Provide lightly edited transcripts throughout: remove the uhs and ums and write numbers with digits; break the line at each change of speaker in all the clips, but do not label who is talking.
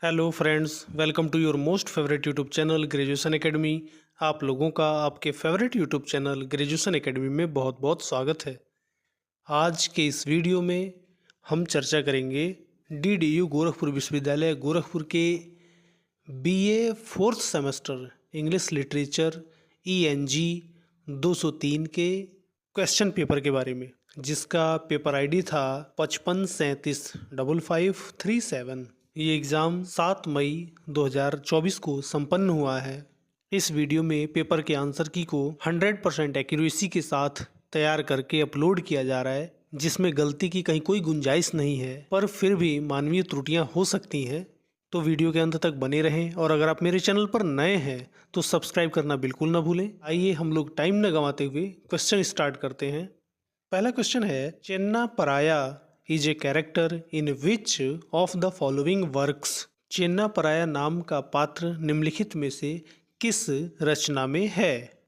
Hello friends, welcome to your most favourite YouTube channel Graduation Academy. आप लोगों का आपके favourite YouTube channel Graduation Academy में बहुत बहुत स्वागत है। आज के इस वीडियो में हम चर्चा करेंगे डीडीयू गोरखपुर विश्वविद्यालय गोरखपुर के BA fourth semester English literature ENG 203 के क्वेश्चन पेपर के बारे में, जिसका पेपर आईडी था 55375537। ये एग्ज़ाम 7 मई 2024 को संपन्न हुआ है। इस वीडियो में पेपर के आंसर की को 100% एक्यूरेसी के साथ तैयार करके अपलोड किया जा रहा है, जिसमें गलती की कहीं कोई गुंजाइश नहीं है, पर फिर भी मानवीय त्रुटियां हो सकती हैं। तो वीडियो के अंत तक बने रहें, और अगर आप मेरे चैनल पर नए हैं तो सब्सक्राइब करना बिल्कुल ना भूलें। आइए हम लोग टाइम न गंवाते हुए क्वेश्चन स्टार्ट करते हैं। पहला क्वेश्चन है, Chenna Paraya is a character in which of the following works. Chenna Paraya नाम का पात्र निम्नलिखित में से किस रचना में है?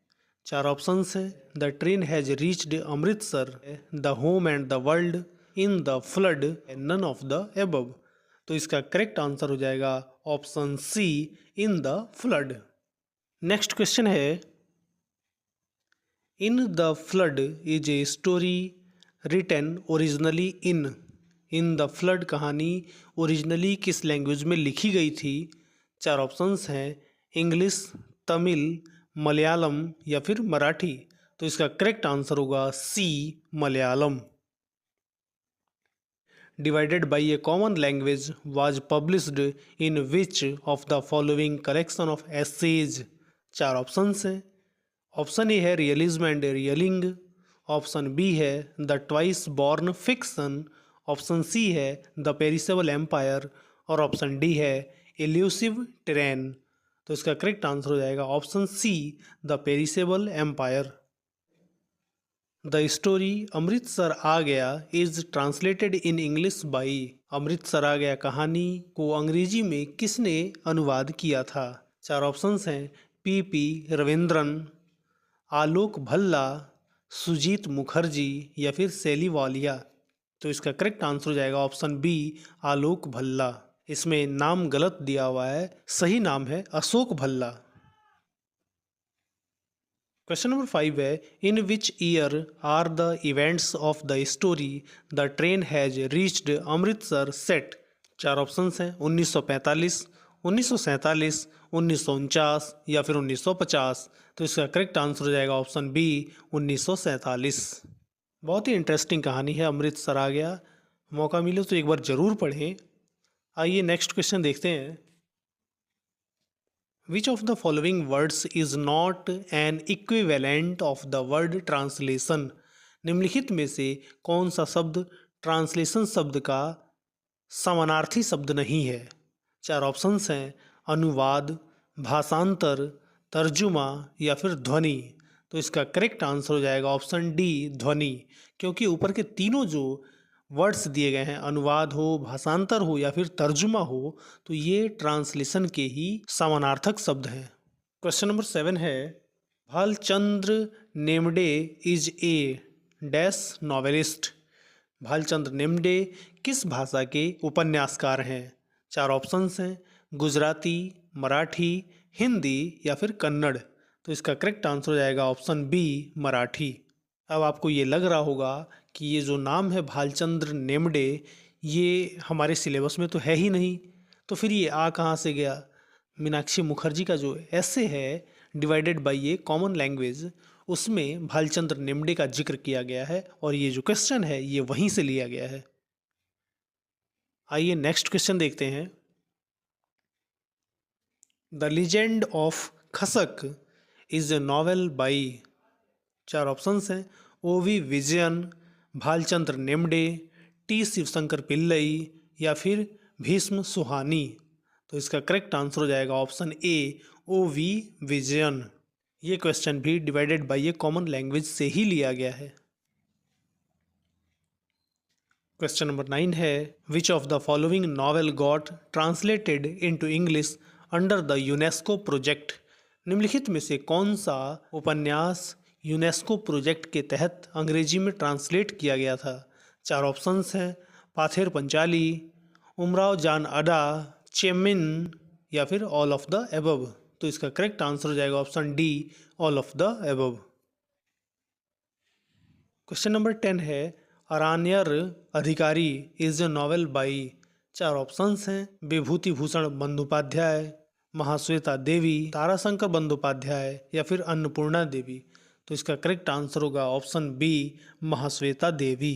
चार ऑप्शंस हैं। The train has reached Amritsar, the home and the world, in the flood, none of the above. तो इसका करेक्ट आंसर हो जाएगा option C, in the flood. Next question है, in the flood is a story written originally in the flood कहानी originally किस language में लिखी गई थी? चार ऑप्शंस हैं, इंग्लिश, तमिल, मलयालम या फिर मराठी। तो इसका करेक्ट आंसर होगा C, Malayalam. Divided by a common language was published in which of the following collection of essays. चार ऑप्शंस हैं। ऑप्शन ए है रियलिज्म एंड रियलिंग, ऑप्शन बी है the twice born fiction, option C है the perishable empire, और option D है elusive terrain. तो इसका करेक्ट आंसर हो जाएगा option C, the perishable empire. The story Amritsar आ गया is translated in English by. Amritsar आ गया कहानी को अंग्रेजी में किसने अनुवाद किया था? चार ऑप्शंस हैं, पी रविंद्रन, आलोक भल्ला, सुजीत मुखर्जी या फिर सैली वालिया। तो इसका करेक्ट आंसर हो जाएगा ऑप्शन बी, आलोक भल्ला। इसमें नाम गलत दिया हुआ है, सही नाम है अशोक भल्ला। क्वेश्चन नंबर 5 है, in which year are the events of the story the train has reached Amritsar set? चार ऑप्शंस हैं, 1945, 1947, 1949 या फिर 1950। तो इसका करेक्ट आंसर हो जाएगा ऑप्शन बी, 1947। बहुत ही इंटरेस्टिंग कहानी है अमृतसर आ गया, मौका मिले तो एक बार ज़रूर पढ़ें। आइए नेक्स्ट क्वेश्चन देखते हैं। विच of the following words is not an equivalent of the word translation? निम्नलिखित में से कौन सा शब्द ट्रांसलेशन शब्द का समानार्थी शब्द नहीं है? चार ऑप्शंस हैं, अनुवाद, भाषांतर, तर्जुमा या फिर ध्वनि। तो इसका करेक्ट आंसर हो जाएगा ऑप्शन डी, ध्वनि, क्योंकि ऊपर के तीनों जो वर्ड्स दिए गए हैं, अनुवाद हो, भाषांतर हो या फिर तर्जुमा हो, तो ये ट्रांसलेशन के ही समानार्थक शब्द हैं। क्वेश्चन नंबर 7 है, Bhalchandra Nemade is a dash novelist. Bhalchandra Nemade किस भाषा के उपन्यासकार हैं? चार ऑप्शंस हैं, गुजराती, मराठी, हिंदी या फिर कन्नड़। तो इसका करेक्ट आंसर हो जाएगा ऑप्शन बी, मराठी। अब आपको ये लग रहा होगा कि ये जो नाम है भालचंद्र नेम्डे, ये हमारे सिलेबस में तो है ही नहीं, तो फिर ये आ कहाँ से गया? मीनाक्षी मुखर्जी का जो ऐसे है divided by a common language, उसमें भालचंद्र नेम्डे का जिक्र किया गया है, और ये जो क्वेश्चन है ये वहीं से लिया गया है। आइए नेक्स्ट क्वेश्चन देखते हैं। The legend of Khasak is a novel by. चार ऑप्शंस हैं, ओवी विजयन, भालचंद्र नेम्डे, टी शिवशंकर पिल्लई या फिर भीष्म सुहानी। तो इसका करेक्ट आंसर हो जाएगा ऑप्शन ए, ओवी विजयन। ये क्वेश्चन भी divided by a common language से ही लिया गया है। क्वेश्चन नंबर 9 है, which of the following novel got translated into English under the UNESCO project? निम्नलिखित में से कौन सा उपन्यास यूनेस्को प्रोजेक्ट के तहत अंग्रेजी में ट्रांसलेट किया गया था? चार ऑप्शंस हैं, पाथेर पंचाली, उमराव जान अडा, चेमिन या फिर ऑल ऑफ द एबव। तो इसका करेक्ट आंसर हो जाएगा option D, all of the above. Question number 10 है, अरान्यर अधिकारी is a novel by. 4 options हैं, विभूति भूषण बंदोपाध्याय, महाश्वेता देवी, ताराशंकर बंदोपाध्याय या फिर अन्नपूर्णा देवी। तो इसका करेक्ट आंसर होगा option B, Mahasweta Devi.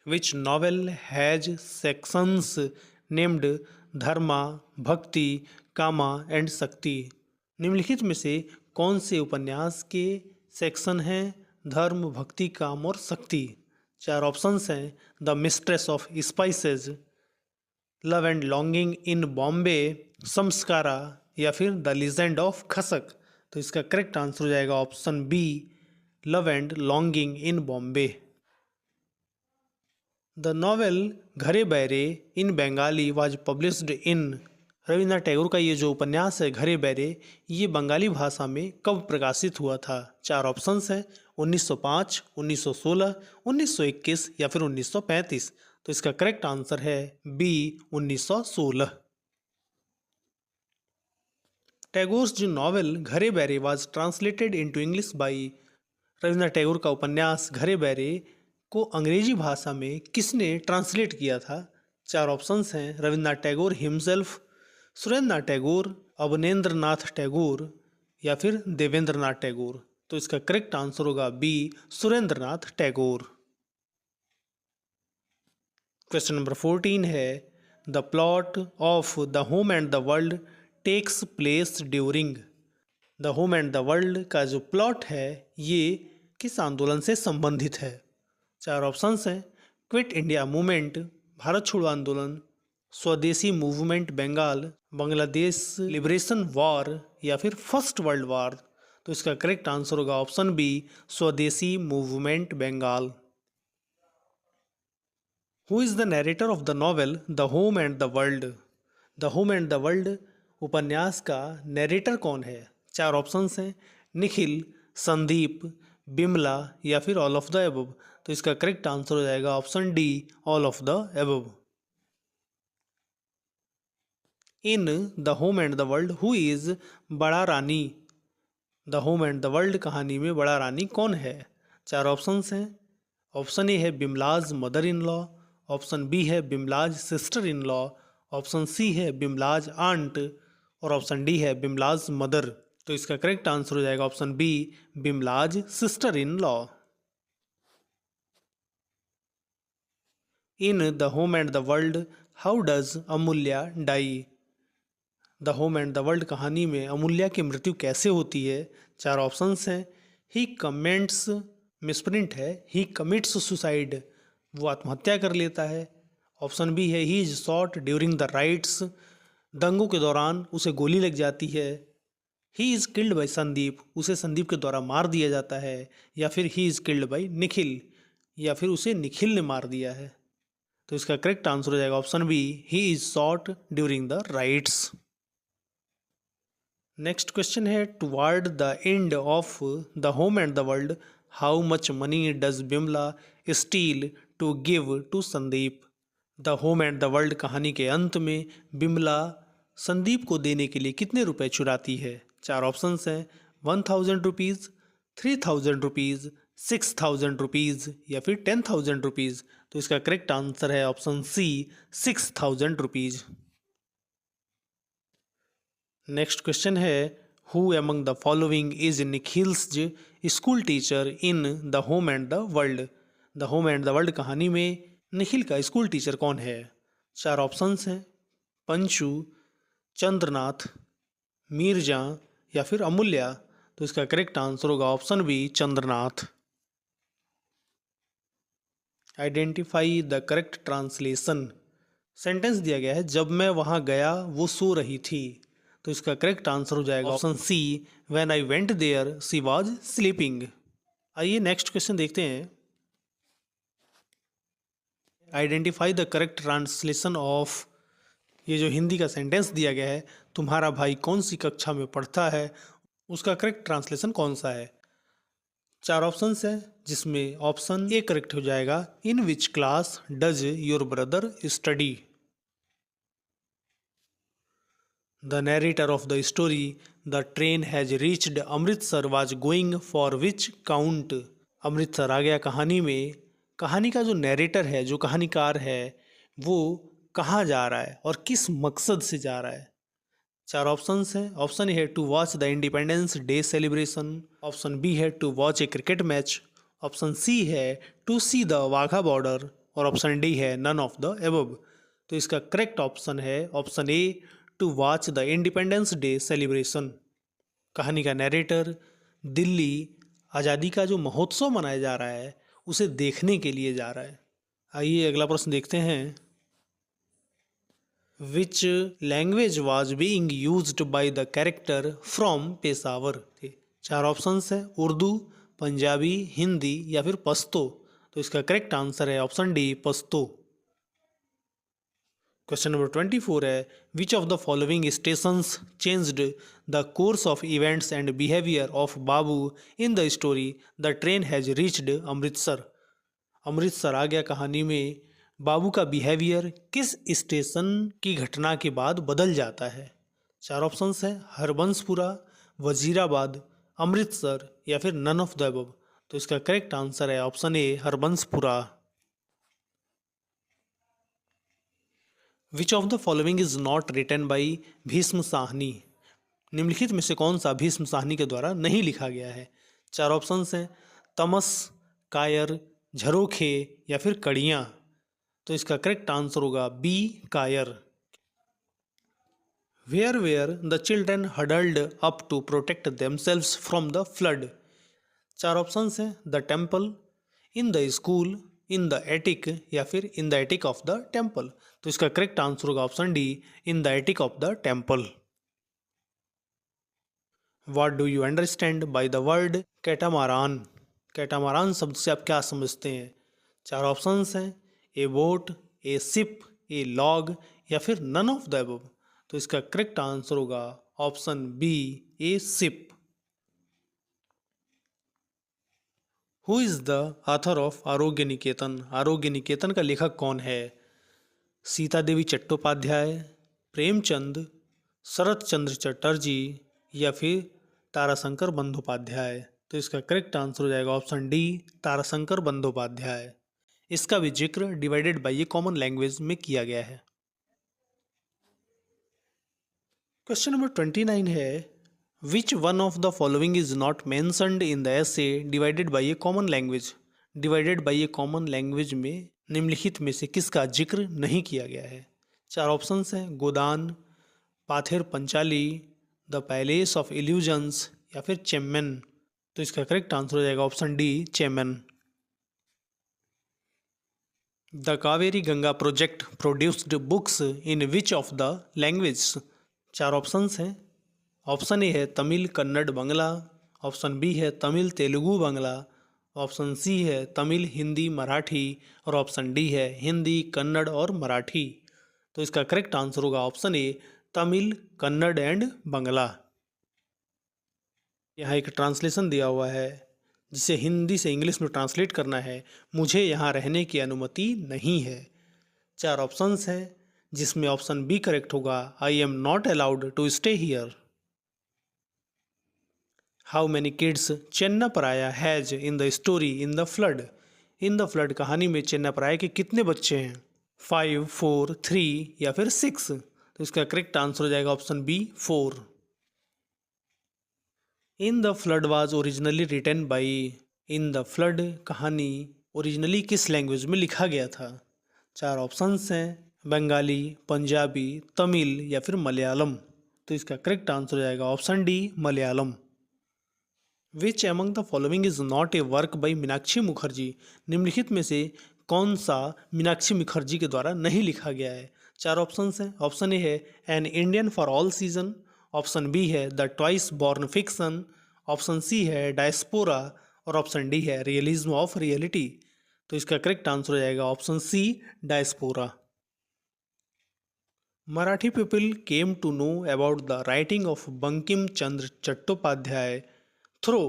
Which novel has sections named Dharma, Bhakti, Kama and शक्ति। निम्नलिखित में से कौन से उपन्यास के सेक्शन हैं धर्म, भक्ति, काम और शक्ति। 4 ऑप्शंस हैं, the mistress of spices, love and longing in Bombay, Samskara या फिर द लीजेंड ऑफ खसक। तो इसका करेक्ट आंसर हो जाएगा option B, love and longing in Bombay. The novel Ghare Baire in Bengali was published in. Rabindranath Tagore का ये जो उपन्यास है घरे बैरे, ये बंगाली भाषा में कब प्रकाशित हुआ था। 4 ऑप्शंस हैं, 1905, 1916, 1921 या फिर 1935। तो इसका करेक्ट आंसर है बी, 1916। टैगोर्स जो novel Ghare Baire was translated into English by. Rabindranath Tagore का उपन्यास घरे बैरे को अंग्रेजी भाषा में किसने ट्रांसलेट किया था। 4 ऑप्शंस हैं, रविन्द्रनाथ टैगोर हिमसेल्फ, सुरेंद्रनाथ टैगोर, अवनेंद्रनाथ टैगोर या फिर देवेंद्रनाथ टैगोर। तो इसका करेक्ट आंसर होगा B, Surendranath Tagore. Question number 14 है, the plot of the home and the world takes place during. The home and the world का जो प्लॉट है ये किस आंदोलन से संबंधित है। 4 ऑप्शंस हैं, क्विट इंडिया मूवमेंट, भारत छोड़ो आंदोलन, swadeshi movement Bengal, Bangladesh liberation war या फिर फर्स्ट वर्ल्ड वॉर। तो इसका करेक्ट आंसर होगा option B, swadeshi movement Bengal. Who is the narrator of the novel the home and the world. The home and the world उपन्यास का narrator कौन है। 4 ऑप्शंस हैं, निखिल, संदीप, बिमला या फिर ऑल ऑफ द एबव। तो इसका करेक्ट आंसर हो जाएगा option D, all of the above. In the home and the world who is Bada Rani. The home and the world कहानी में बड़ा रानी कौन है। 4 ऑप्शंस हैं, ऑप्शन ए है Bimala's mother in law, option B है Bimala's sister in law, option C है Bimala's aunt और ऑप्शन डी है बिमलाज मदर। तो इसका करेक्ट आंसर हो जाएगा option B, Bimala's sister in law. In the home and the world how does Amulya die. The home and the world कहानी में अमूल्या की मृत्यु कैसे होती है। 4 ऑप्शंस हैं, ही कमेंट्स, मिसप्रिंट है, ही कमिट्स सुसाइड, वो आत्महत्या कर लेता है। ऑप्शन बी है, ही is shot during the rights, दंगों के दौरान उसे गोली लग जाती है। He is killed by Sandeep, उसे संदीप के द्वारा मार दिया जाता है। या फिर he is killed by Nikhil, या फिर उसे निखिल ने मार दिया है। तो इसका करेक्ट आंसर हो जाएगा option B, he is shot during the riots. Next question है, toward the end of the home and the world how much money does Bimala steal to give to Sandeep. The home and the world कहानी के अंत में बिमला संदीप को देने के लिए कितने रुपए चुराती है। 4 ऑप्शंस हैं, 1000 रुपीज़, 3000 रुपीज़, 6000 रुपीज़ या फिर 10,000 रुपीज़। तो इसका करेक्ट आंसर है option C, 6000 rupees. Next question है, who among the following is Nikhil's school teacher in the home and the world. The home and the world कहानी में निखिल का स्कूल टीचर कौन है। 4 ऑप्शंस हैं, पंचू, चंद्रनाथ, मीरजा या फिर अमूल्या। तो इसका करेक्ट आंसर होगा option B, Chandranath. Identify the correct translation. Sentence दिया गया है, जब मैं वहाँ गया वो सो रही थी। तो इसका करेक्ट आंसर हो जाएगा option C, when I went there she was sleeping. आइए नेक्स्ट क्वेश्चन देखते हैं। Identify the correct translation of. ये जो हिंदी का सेंटेंस दिया गया है, तुम्हारा भाई कौन सी कक्षा में पढ़ता है, उसका करेक्ट ट्रांसलेशन कौन सा है। 4 ऑप्शंस है, जिसमें ऑप्शन ए करेक्ट हो जाएगा, in which class does your brother study. The narrator of the story the train has reached Amritsar was going for which count. Amritsar आ गया कहानी में कहानी का जो नरेटर है, जो कहानीकार है, वो कहाँ जा रहा है और किस मकसद से जा रहा है। चार ऑप्शंस हैं। ऑप्शन ए है to watch the Independence Day celebration. Option B है to watch a cricket match. Option C है to see the Wagah border. और ऑप्शन डी है नन ऑफ द एबव। तो इसका करेक्ट ऑप्शन है option A to watch the Independence Day celebration. कहानी का narrator Delhi आज़ादी का जो महोत्सव मनाया जा रहा है उसे देखने के लिए जा रहा है। आइए अगला प्रश्न देखते हैं। Which language was being used by the character from Peshawar. चार ऑप्शंस है, उर्दू, पंजाबी, हिंदी या फिर पश्तो। तो इसका करेक्ट आंसर है option D, Pashto. Question number 24 है which of the following stations changed the course of events and behaviour of Babu in the story the train has reached Amritsar. Amritsar आ गया कहानी में बाबू का बिहेवियर किस स्टेशन की घटना के बाद बदल जाता है। चार ऑप्शंस है, हरबंसपुरा, वजीराबाद, अमृतसर या फिर नन ऑफ द अबव। तो इसका करेक्ट आंसर है option A, Harbanspura. Which of the following is not written by Bhisham Sahni. निम्नलिखित में से कौन सा भीष्म साहनी के द्वारा नहीं लिखा गया है। चार ऑप्शंस हैं, तमस, कायर, झरोखे या फिर कड़ियाँ। तो इसका करेक्ट आंसर होगा बी, कायर। Where the children huddled up to protect themselves from the flood. चार ऑप्शंस हैं, the temple, in the school, in the attic या फिर in the attic of the temple. तो इसका करेक्ट आंसर होगा option D, in the attic of the temple. What do you understand by the word catamaran. Catamaran शब्द से आप क्या समझते हैं। चार ऑप्शंस हैं, ए boat, a ship, a log या फिर नन ऑफ द अबव। तो इसका करेक्ट आंसर होगा option B, a ship. Who is the author of Arogya Niketan. आरोग्य निकेतन का लेखक कौन है। सीता देवी चट्टोपाध्याय, प्रेमचंद, शरत चंद्र चटर्जी या फिर ताराशंकर बंदोपाध्याय। तो इसका करेक्ट आंसर हो जाएगा ऑप्शन डी, ताराशंकर बंदोपाध्याय। इसका भी जिक्र divided by A common language में किया गया है। क्वेश्चन नंबर 29 है which one of the following is not mentioned in the essay divided by A common language. Divided by A common language में निम्नलिखित में से किसका जिक्र नहीं किया गया है। चार ऑप्शंस हैं, Godaan, Pather Panchali, the palace of illusions या फिर चेम्मन। तो इसका करेक्ट आंसर हो जाएगा option D, Chemmeen. The Kaveri Ganga project produced books in which of the language. चार ऑप्शंस हैं। ऑप्शन ए है तमिल, कन्नड़, बंगला। ऑप्शन बी है तमिल, तेलुगु, बंगला। ऑप्शन सी है तमिल, हिंदी, मराठी। और ऑप्शन डी है हिंदी, कन्नड़ और मराठी। तो इसका करेक्ट आंसर होगा option A, Tamil, Kannada and Bangla. यहाँ एक ट्रांसलेशन दिया हुआ है जिसे हिंदी से इंग्लिश में ट्रांसलेट करना है। मुझे यहाँ रहने की अनुमति नहीं है। चार ऑप्शंस हैं जिसमें ऑप्शन बी करेक्ट होगा, I am not allowed to stay here. How many kids Chennaparaya has in the story in the flood. In the flood कहानी में चेन्नापराया के कितने बच्चे हैं। 5, 4, 3 या फिर 6। तो इसका करेक्ट आंसर हो जाएगा option B, 4। In the flood was originally written by. In the flood कहानी ओरिजिनली किस लैंग्वेज में लिखा गया था। चार ऑप्शंस हैं, बंगाली, पंजाबी, तमिल या फिर मलयालम। तो इसका करेक्ट आंसर हो जाएगा option D, Malayalam. Which among the following is not A work by Meenakshi Mukherjee. निम्नलिखित में से कौन सा मीनाक्षी मुखर्जी के द्वारा नहीं लिखा गया है। चार ऑप्शंस हैं। ऑप्शन ए है an Indian for all season. Option B है the twice born fiction. Option C है डायस्पोरा। और ऑप्शन डी है रियलिज्म ऑफ रियलिटी। तो इसका करेक्ट आंसर हो जाएगा option C, diaspora. Marathi people came to know about the writing of Bankim Chandra Chattopadhyay through.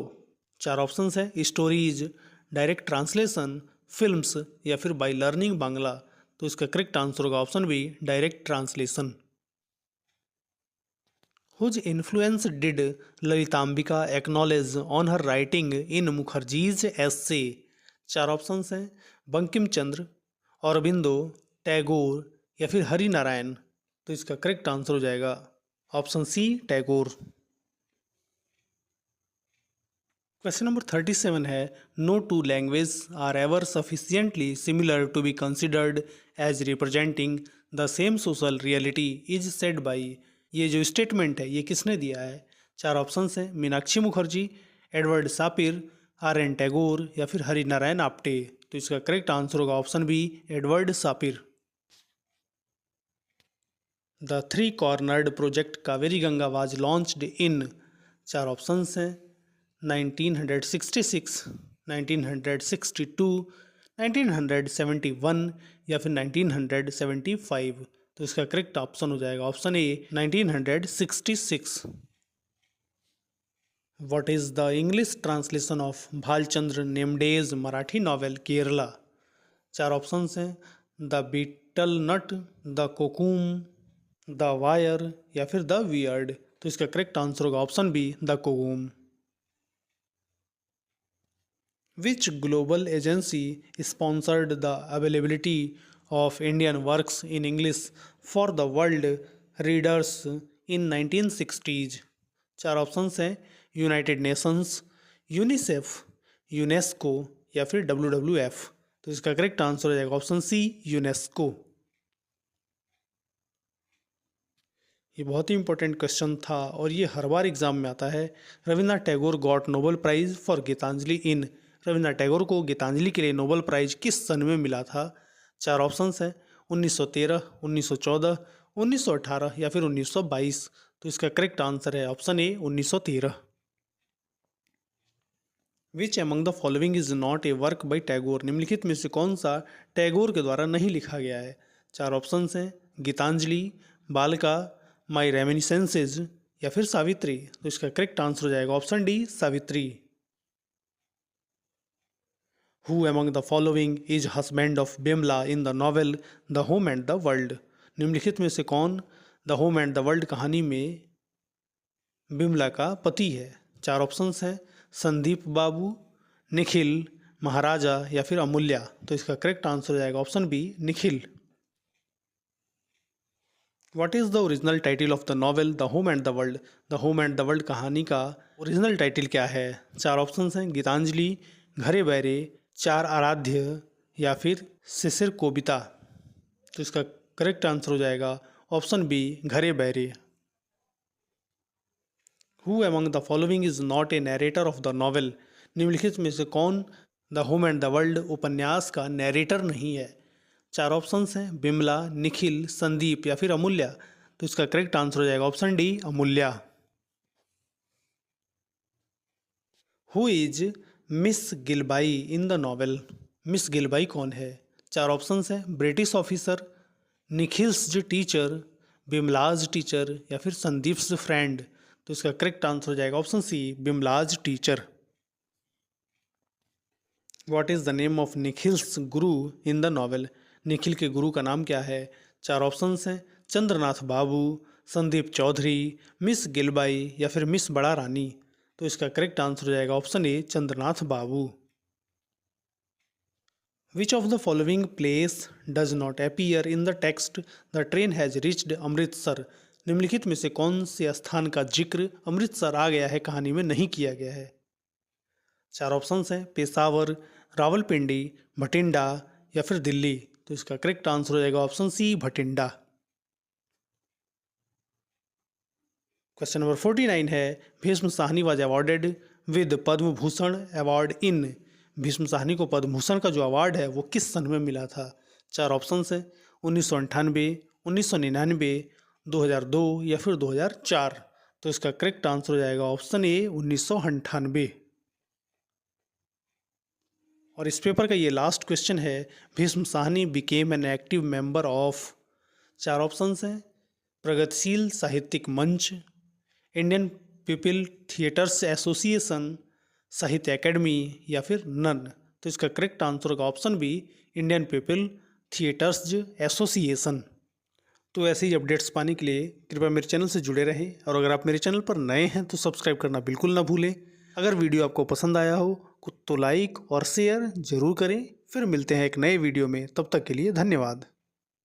चार options है, स्टोरीज, डायरेक्ट ट्रांसलेशन, फिल्म्स या फिर बाय लर्निंग बांग्ला। तो इसका करेक्ट आंसर होगा option B, direct translation. Whose influence did Lalithambika acknowledge on her writing in Mukherjee's essay? चार options हैं, बंकिम चंद्र, औरबिंदो, टैगोर या फिर हरि नारायण। तो इसका करेक्ट आंसर हो जाएगा option C, Tagore. Question number 37 है, no two language are ever sufficiently similar to be considered as representing the same social reality is said by. ये जो स्टेटमेंट है ये किसने दिया है? चार ऑप्शंस हैं, Meenakshi Mukherjee, Edward Sapir, R N Tagore या फिर हरि नारायण आप्टे। तो इसका करेक्ट आंसर होगा option B, Edward Sapir. The three cornered project Kaveri Ganga was launched in. चार ऑप्शंस हैं, 1966, 1962, 1971 या फिर 1975। तो इसका करेक्ट ऑप्शन हो जाएगा option A, 1966। What is the English translation of Bhalchandra Nemade's Marathi novel Kerala? चार ऑप्शंस हैं, the betel nut, the cocoon, the wire या फिर द वियर्ड। तो इसका करेक्ट आंसर होगा option B, the cocoon. Which global agency sponsored the availability of Indian works in English for the world readers in 1960s? चार options हैं, United Nations, UNICEF, UNESCO या फिर WWF। तो इसका correct answer हो जाएगा option सी, UNESCO. ये बहुत ही इंपॉर्टेंट क्वेश्चन था और ये हर बार एग्जाम में आता है। Rabindranath Tagore got Nobel prize for Gitanjali in. Rabindranath Tagore को गीतांजलि के लिए नोबेल प्राइज किस सन में मिला था? चार ऑप्शंस हैं, 1913, 1914, 1918 या फिर 1922। तो इसका करेक्ट आंसर है option A, 1913। Which among the following is not A work by Tagore? निम्नलिखित में से कौन सा टैगोर के द्वारा नहीं लिखा गया है? चार ऑप्शंस हैं, गीतांजलि, बालिका, माई रेमिनिसेंसेज या फिर सावित्री। तो इसका करेक्ट आंसर हो जाएगा option D, Savitri. Who among the following is husband of Bimla in the novel The Home and the World? निम्नलिखित में से कौन the home and the world कहानी में बिमला का पति है? चार ऑप्शंस हैं, संदीप बाबू, निखिल, महाराजा या फिर अमूल्या। तो इसका करेक्ट आंसर हो जाएगा option B, Nikhil. What is the original title of the novel the home and the world? The home and the world कहानी का ओरिजिनल टाइटल क्या है? चार ऑप्शंस हैं, गीतांजलि, घरे बैरे, चार आराध्य या फिर शिशिर कोबिता। तो इसका करेक्ट आंसर हो जाएगा option B, Ghare Baire. Who among the following is not a narrator of the novel? निम्नलिखित में से कौन the home and the world उपन्यास का नैरेटर नहीं है? चार ऑप्शंस हैं, बिमला, निखिल, संदीप या फिर अमूल्या। तो इसका करेक्ट आंसर हो जाएगा option D, Amulya. Who is Miss Gilby in the novel? Miss Gilby कौन है? चार ऑप्शंस हैं, British officer, Nikhil's teacher, Bimala's teacher या फिर संदीप्स फ्रेंड। तो इसका करेक्ट आंसर हो जाएगा option C, Bimala's teacher. What is the name of Nikhil's guru in the novel? Nikhil के गुरु का नाम क्या है? चार ऑप्शंस हैं, चंद्रनाथ बाबू, संदीप चौधरी, मिस गिलबाई या फिर मिस बड़ा रानी। तो इसका करेक्ट आंसर हो जाएगा option A, Chandranath Babu. Which of the following place does not appear in the text the train has reached Amritsar? निम्नलिखित में से कौन से स्थान का जिक्र अमृतसर आ गया है कहानी में नहीं किया गया है? चार ऑप्शंस हैं, पेशावर, रावलपिंडी, भटिंडा या फिर दिल्ली। तो इसका करेक्ट आंसर हो जाएगा option C, Bathinda. Question number 49 है, Bhisham Sahni was awarded with Padma Bhushan award in. Bhisham Sahni को पद्म भूषण का जो अवार्ड है वो किस सन में मिला था? चार ऑप्शंस हैं, 1998, 1999, 2002 या फिर 2004। तो इसका करेक्ट आंसर हो जाएगा ऑप्शन ए, 1998। और इस पेपर का ये लास्ट क्वेश्चन है, Bhisham Sahni became an active member of. चार ऑप्शंस हैं, Pragatisheel Sahityik Manch, Indian people theatres association, Sahitya academy या फिर नन। तो इसका करेक्ट आंसर होगा option B, Indian people theatres association. तो ऐसे ही अपडेट्स पाने के लिए कृपया मेरे चैनल से जुड़े रहें, और अगर आप मेरे चैनल पर नए हैं तो सब्सक्राइब करना बिल्कुल ना भूलें। अगर वीडियो आपको पसंद आया हो तो लाइक और शेयर ज़रूर करें। फिर मिलते हैं एक नए वीडियो में, तब तक के लिए धन्यवाद।